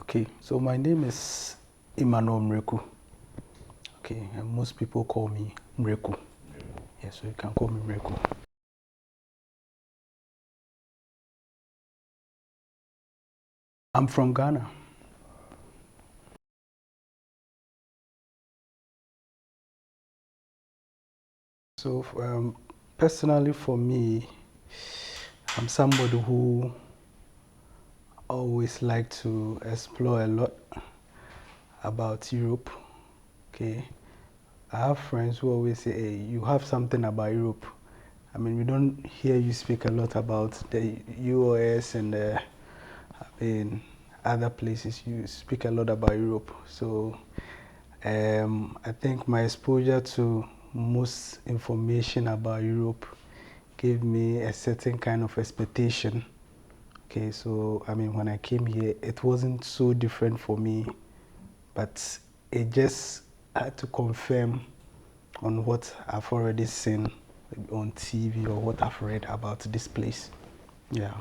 Okay, so my name is Emmanuel Mreku. Okay, and most people call me Mreku. Yeah, so you can call me Mreku. I'm from Ghana. So personally for me, I'm somebody who always like to explore a lot about Europe. Okay, I have friends who always say, hey, you have something about Europe. I mean, we don't hear you speak a lot about the US and other places. You speak a lot about Europe. So I think my exposure to most information about Europe gave me a certain kind of expectation. Okay, so I mean, when I came here, it wasn't so different for me, but it just had to confirm on what I've already seen on TV or what I've read about this place. Yeah.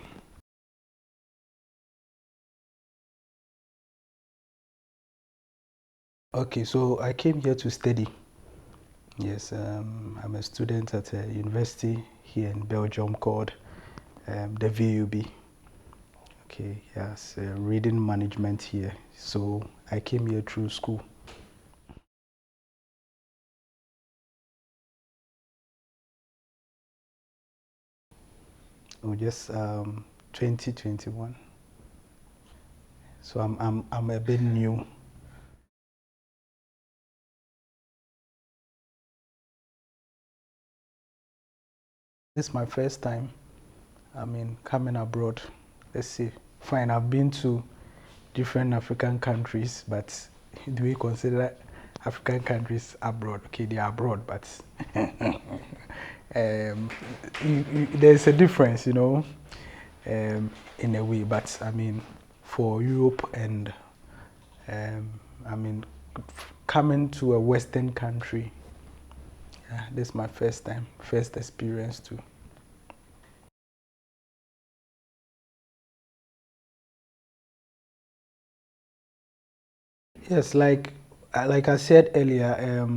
Okay, so I came here to study. Yes, I'm a student at a university here in Belgium called the VUB. Okay, yes, reading management here. So I came here through school. Oh, just 2021. So I'm a bit new. This is my first time. I mean, coming abroad. Let's see. Fine, I've been to different African countries, but do we consider African countries abroad? Okay, they are abroad, but um, there's a difference, in a way. But I mean, for Europe and I mean, coming to a Western country, yeah, this is my first time, first experience too. Yes, like I said earlier,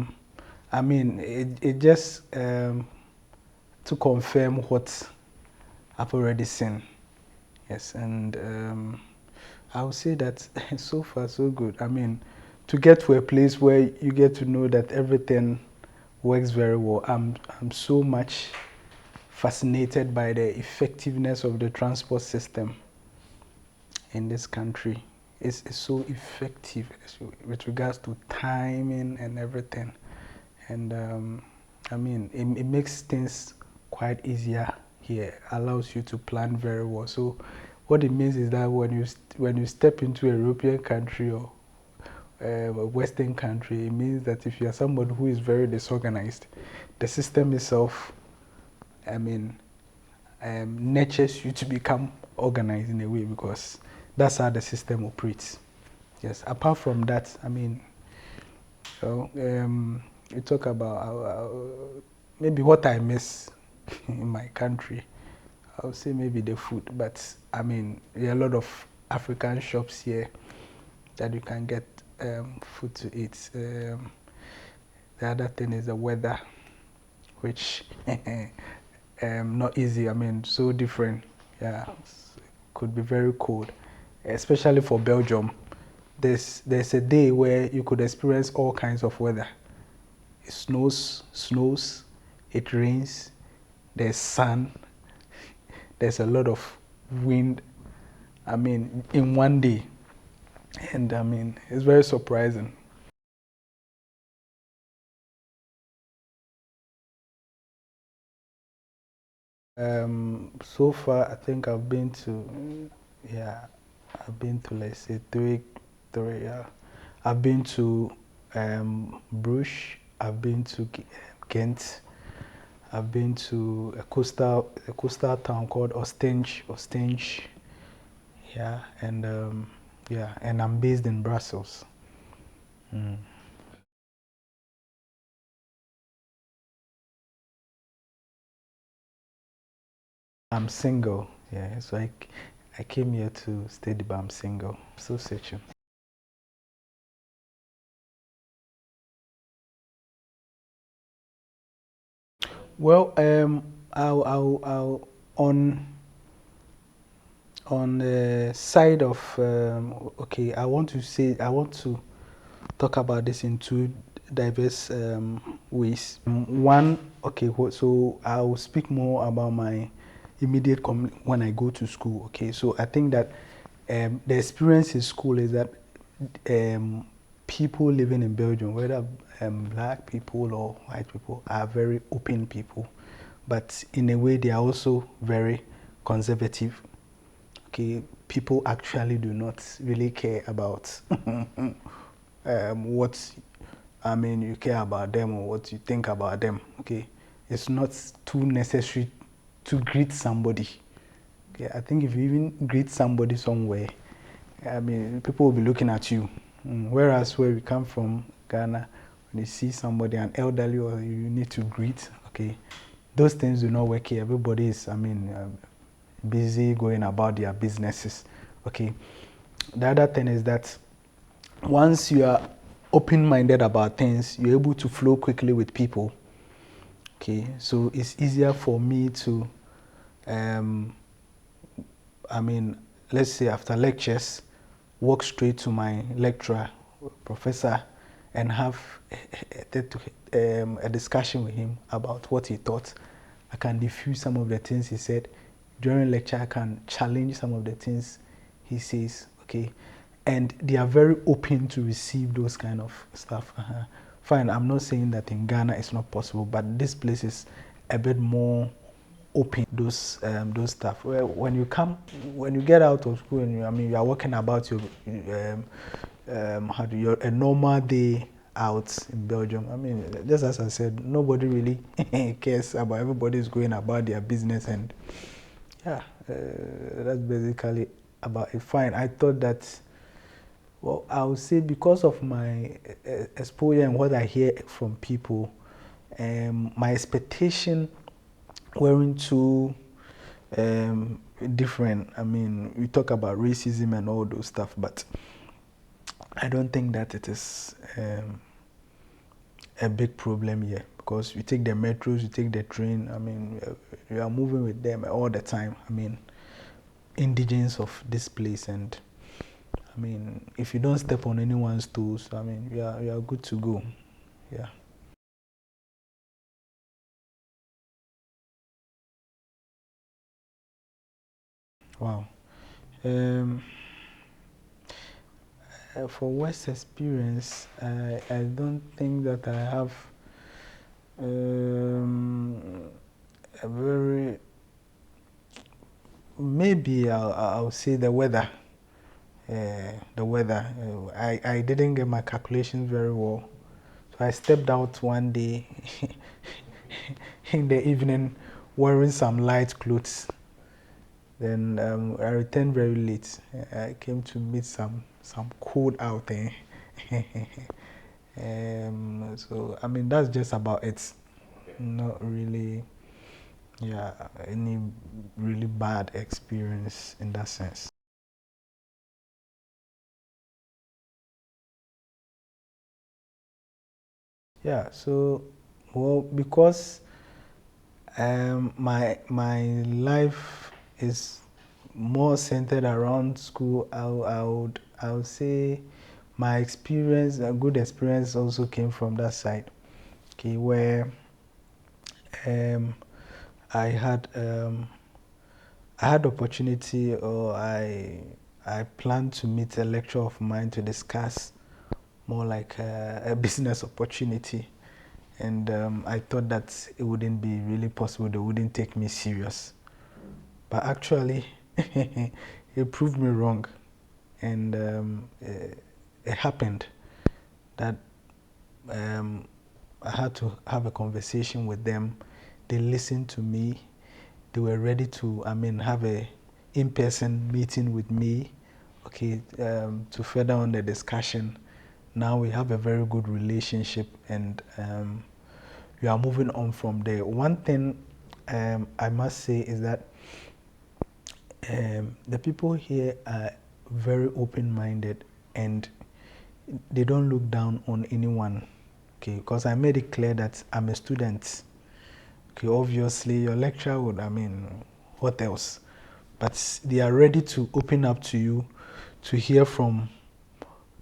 I mean, it just to confirm what I've already seen. Yes, and I would say that so far so good. I mean, to get to a place where you get to know that everything works very well. I'm so much fascinated by the effectiveness of the transport system in this country. It's so effective with regards to timing and everything. And I mean, it makes things quite easier here, allows you to plan very well. So what it means is that when you step into a European country or a Western country, it means that if you are somebody who is very disorganized, the system itself, I mean, nurtures you to become organized in a way because that's how the system operates. Yes. Apart from that, I mean, you talk about maybe what I miss in my country. I would say maybe the food, but I mean, there are a lot of African shops here that you can get food to eat. The other thing is the weather, which not easy. I mean, so different. Yeah, could be very cold, especially for Belgium. There's a day where you could experience all kinds of weather. It snows, it rains, there's sun, there's a lot of wind. I mean, in one day, and I mean, it's very surprising. So far, I think I've been to, yeah, I've been to, let's say, three, yeah. I've been to Bruges, I've been to Ghent, I've been to a coastal town called Ostenge, yeah, and yeah, and I'm based in Brussels. Mm. I'm single, yeah, it's like I came here to study, but I'm single. Still searching. Well, I'll on the side of okay, I want to talk about this in two diverse ways. One, okay, so I'll speak more about my immediate when I go to school. Okay, so I think that the experience in school is that um, people living in Belgium, whether black people or white people, are very open people, but in a way they are also very conservative. Okay, people actually do not really care about what you care about them or what you think about them. Okay, it's not too necessary to greet somebody. Okay, I think if you even greet somebody somewhere, people will be looking at you. Whereas where we come from, Ghana, when you see somebody, an elderly, or you need to greet, okay, those things do not work here. Everybody is, busy going about their businesses. Okay. The other thing is that once you are open-minded about things, you're able to flow quickly with people. Okay, so it's easier for me to, um, let's say after lectures, walk straight to my lecturer, professor, and have a discussion with him about what he thought. I can diffuse some of the things he said. During lecture, I can challenge some of the things he says, okay? And they are very open to receive those kind of stuff. Fine, I'm not saying that in Ghana it's not possible, but this place is a bit more open those stuff. Well, when you get out of school and you are walking about your a normal day out in Belgium. Just as I said, nobody really cares about. Everybody's going about their business, and yeah, that's basically about it. Fine. I thought that. Well, I would say because of my exposure and what I hear from people, my expectation weren't too different. We talk about racism and all those stuff, but I don't think that it is a big problem here because you take the metros, you take the train. You are moving with them all the time. Indigens of this place, and if you don't step on anyone's toes, you are good to go. Yeah. Wow. Um, for West experience, I don't think that I have a very. Maybe I'll say the weather. The weather. I didn't get my calculations very well. So I stepped out one day in the evening wearing some light clothes. Then I returned very late. I came to meet some cold out there. So that's just about it. Not really, yeah, any really bad experience in that sense. Yeah. So, well, because my life is more centered around school, I would say my experience, a good experience, also came from that side. Okay, where um, I had um, I had opportunity, or I planned to meet a lecturer of mine to discuss more like a business opportunity, and I thought that it wouldn't be really possible. They wouldn't take me serious, but actually, it proved me wrong, and it happened that um, I had to have a conversation with them. They listened to me. They were ready to, have a in-person meeting with me, okay, to further on the discussion. Now we have a very good relationship, and we are moving on from there. One thing I must say is that The people here are very open-minded and they don't look down on anyone. Okay, because I made it clear that I'm a student. Okay, obviously your lecturer would, I mean, what else? But they are ready to open up to you, to hear from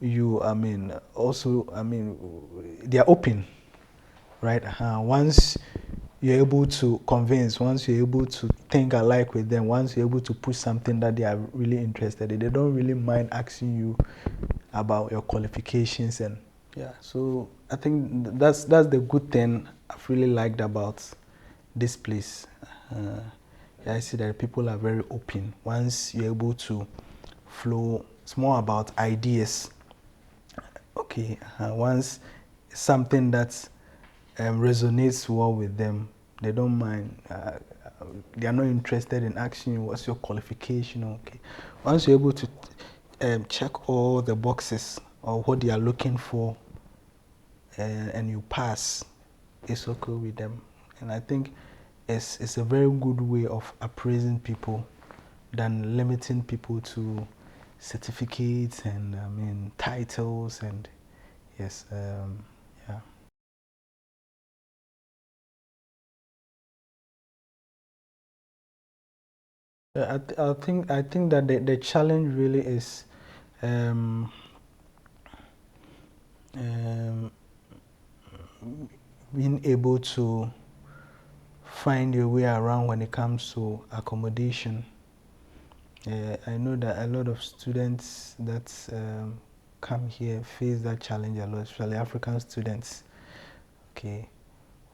you. I mean, also, I mean, they are open, right? Once you're able to convince, once you're able to think alike with them, once you're able to push something that they are really interested in, they don't really mind asking you about your qualifications. And yeah, so I think that's the good thing I've really liked about this place. Yeah, I see that people are very open. Once you're able to flow, it's more about ideas. Okay, once something that resonates well with them, they don't mind. They are not interested in asking you what's your qualification. Okay, once you're able to check all the boxes or what they are looking for, and you pass, it's okay with them. And I think it's a very good way of appraising people than limiting people to certificates and I mean titles and yes, yeah. I think that the challenge really is um, um, being able to find your way around when it comes to accommodation. I know that a lot of students that come here face that challenge a lot, especially African students. Okay,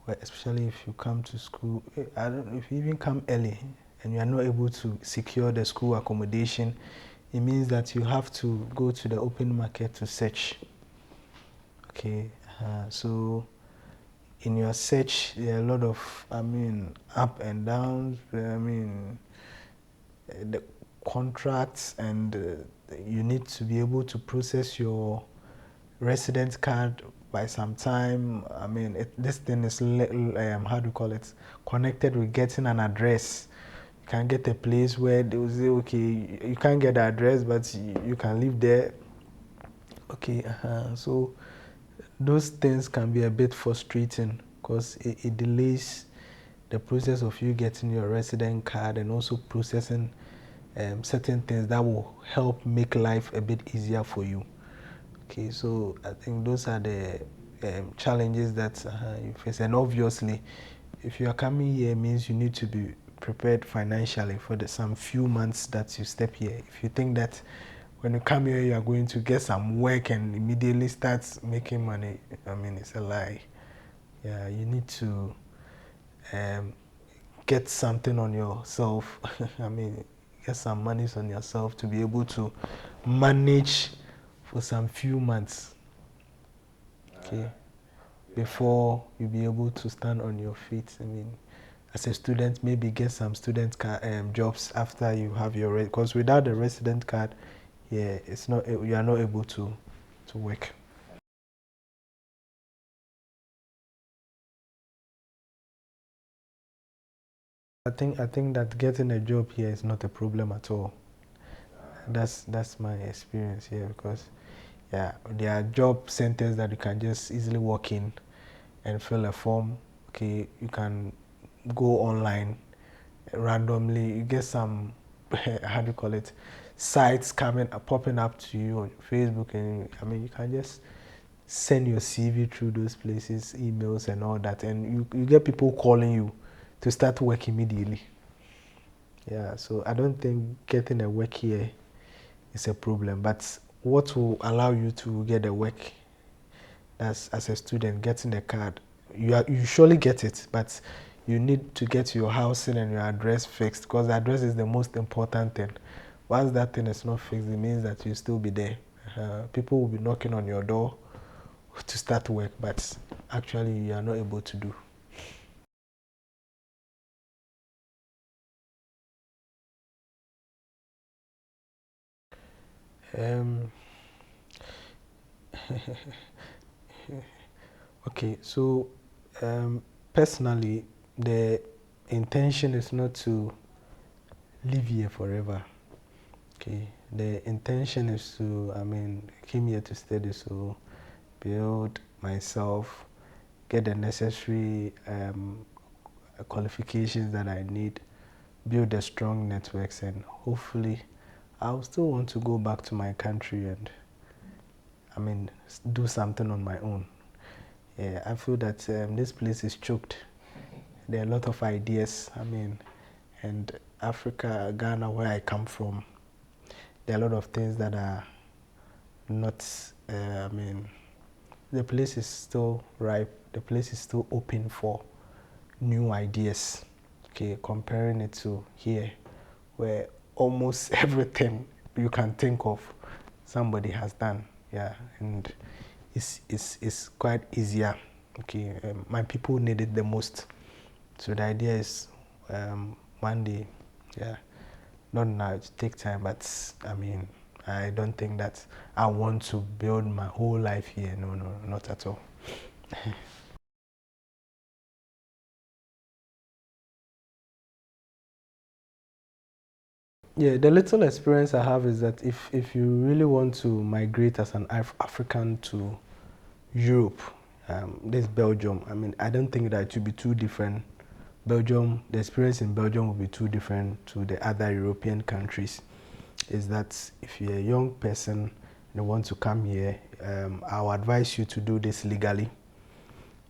well, especially if you come to school, I don't, if you even come early and you are not able to secure the school accommodation, it means that you have to go to the open market to search. Okay, so in your search, there are a lot of, I mean, up and downs. I mean, the contracts, and you need to be able to process your residence card by some time. I mean, this thing is how do you call it? Connected with getting an address. You can get a place where they will say, okay, you can't get the address, but you can live there. Okay, so those things can be a bit frustrating because it delays the process of you getting your resident card and also processing certain things that will help make life a bit easier for you. Okay, so I think those are the challenges that you face. And obviously, if you are coming here, it means you need to be prepared financially for some few months that you step here. If you think that when you come here, you are going to get some work and immediately start making money, I mean, it's a lie. Yeah, you need to um, get something on yourself. I mean, get some monies on yourself to be able to manage for some few months. Okay, before you be able to stand on your feet. I mean, as a student, maybe get some student jobs after you have your because without the resident card, yeah, it's not you are not able to work. I think that getting a job here is not a problem at all. That's my experience here because yeah, there are job centers that you can just easily walk in and fill a form. Okay, you can go online randomly. You get some how do you call it, sites coming popping up to you on Facebook, and I mean you can just send your CV through those places, emails and all that, and you get people calling you to start work immediately. Yeah, so I don't think getting a work here is a problem, but what will allow you to get a work as a student, getting a card, you surely get it, but you need to get your housing and your address fixed because the address is the most important thing. Once that thing is not fixed, it means that you'll still be there. People will be knocking on your door to start work, but actually you are not able to do. Um, okay, so personally, the intention is not to live here forever. Okay, the intention is to, I mean, came here to study, so build myself, get the necessary qualifications that I need, build the strong networks, and hopefully I'll still want to go back to my country and, I mean, do something on my own. Yeah, I feel that this place is choked. There are a lot of ideas, I mean, and Africa, Ghana, where I come from, there are a lot of things that are not, I mean, the place is still ripe, the place is still open for new ideas. Okay, comparing it to here, where almost everything you can think of, somebody has done. Yeah, and it's quite easier. Okay, my people need it the most. So the idea is one day, yeah, not now, it take time, but I mean, I don't think that I want to build my whole life here. No, no, not at all. Yeah, the little experience I have is that if you really want to migrate as an African to Europe, this Belgium, I mean, I don't think that it will be too different. Belgium, the experience in Belgium will be too different to the other European countries. Is that if you're a young person and you want to come here, I'll advise you to do this legally.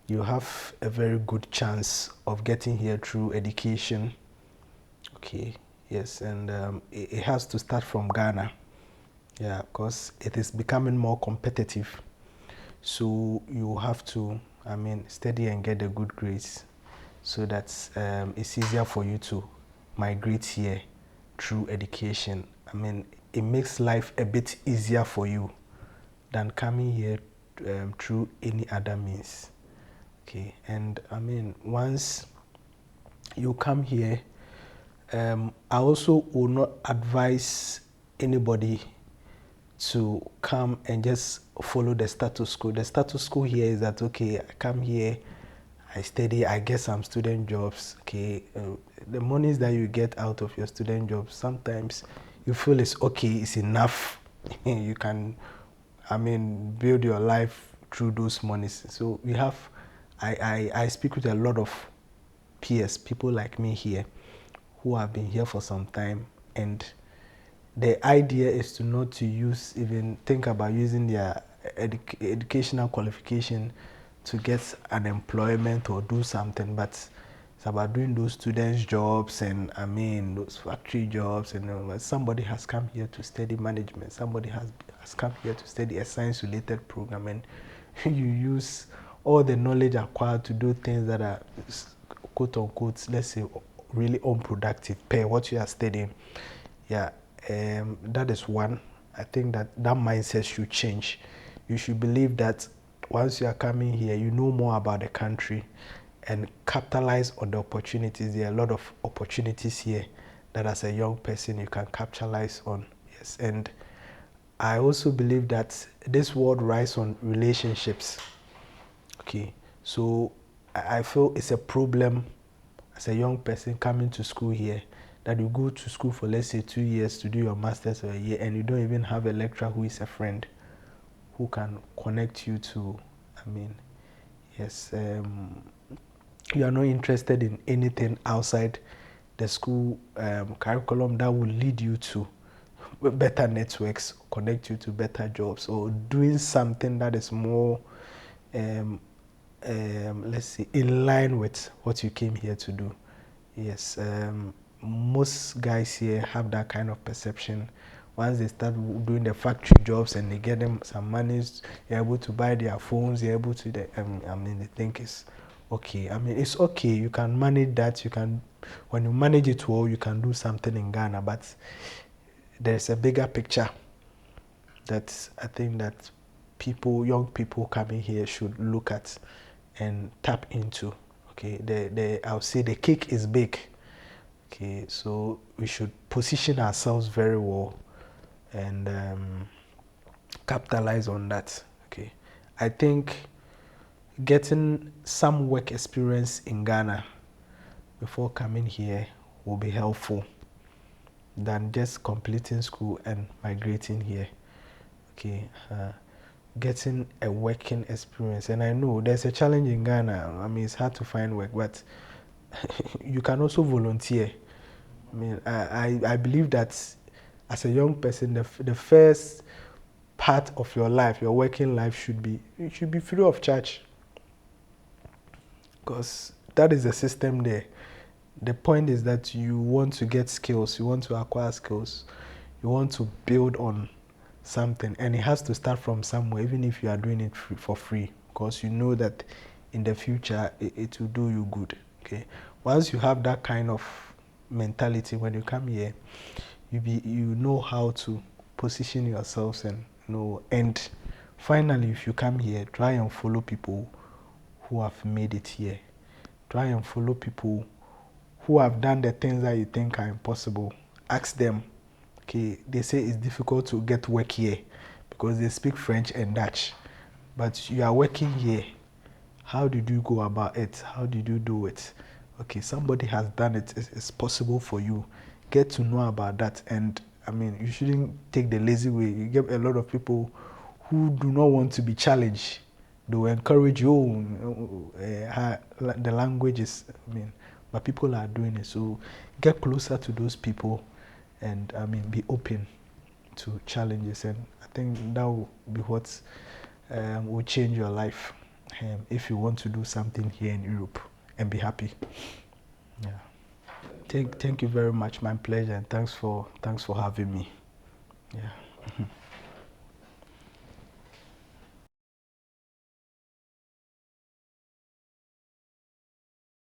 You have a very good chance of getting here through education. Okay, yes, and it has to start from Ghana. Yeah, because it is becoming more competitive. So you have to, I mean, study and get the good grades so that it's easier for you to migrate here through education. I mean, it makes life a bit easier for you than coming here through any other means. Okay, and I mean, once you come here, I also will not advise anybody to come and just follow the status quo. The status quo here is that, okay, I come here, I study, I get some student jobs. Okay, the monies that you get out of your student jobs, sometimes you feel it's okay, it's enough. You can, I mean, build your life through those monies. So we have, I speak with a lot of peers, people like me here, who have been here for some time, and the idea is to not to use, even think about using their educational qualification to get an employment or do something, but it's about doing those students' jobs and, I mean, those factory jobs. And somebody has come here to study management, somebody has come here to study a science-related program, and you use all the knowledge acquired to do things that are, quote unquote, let's say, really unproductive per what you are studying. Yeah, that is one. I think that that mindset should change. You should believe that once you are coming here, you know more about the country and capitalize on the opportunities. There are a lot of opportunities here that as a young person you can capitalize on. Yes, and I also believe that this world rides on relationships. Okay, so I feel it's a problem as a young person coming to school here, that you go to school for, let's say, 2 years to do your master's or a year, and you don't even have a lecturer who is a friend who can connect you to, I mean, yes, you are not interested in anything outside the school curriculum that will lead you to better networks, connect you to better jobs, or doing something that is more, let's see, in line with what you came here to do. Yes, most guys here have that kind of perception. Once they start doing the factory jobs and they get them some money, they're able to buy their phones, they're able to, I mean, they think it's okay. I mean, it's okay. You can manage that. You can, when you manage it well, you can do something in Ghana. But there's a bigger picture that I think that people, young people coming here should look at and tap into. Okay, I'll say the cake is big. Okay, so we should position ourselves very well and capitalize on that. Okay, I think getting some work experience in Ghana before coming here will be helpful. than just completing school and migrating here. Okay, getting a working experience. And I know there's a challenge in Ghana. I mean, it's hard to find work, but you can also volunteer. I mean, I believe that as a young person, the first part of your life, your working life, should be free of charge, because that is the system there. The point is that you want to get skills, you want to acquire skills, you want to build on something, and it has to start from somewhere, even if you are doing it for free, because you know that in the future it will do you good. Okay, once you have that kind of mentality, when you come here, you know how to position yourselves, and you know. And finally, if you come here, try and follow people who have made it here. Try and follow people who have done the things that you think are impossible. Ask them. Okay, they say it's difficult to get work here because they speak French and Dutch, but you are working here. How did you go about it? How did you do it? Okay, somebody has done it. It's possible for you. Get to know about that. And I mean, you shouldn't take the lazy way. You get a lot of people who do not want to be challenged. They will encourage you. The language is, I mean, but people are doing it. So get closer to those people, and I mean, be open to challenges. And I think that will be what will change your life if you want to do something here in Europe and be happy. Yeah. Thank you very much. My pleasure, and thanks for having me. Yeah.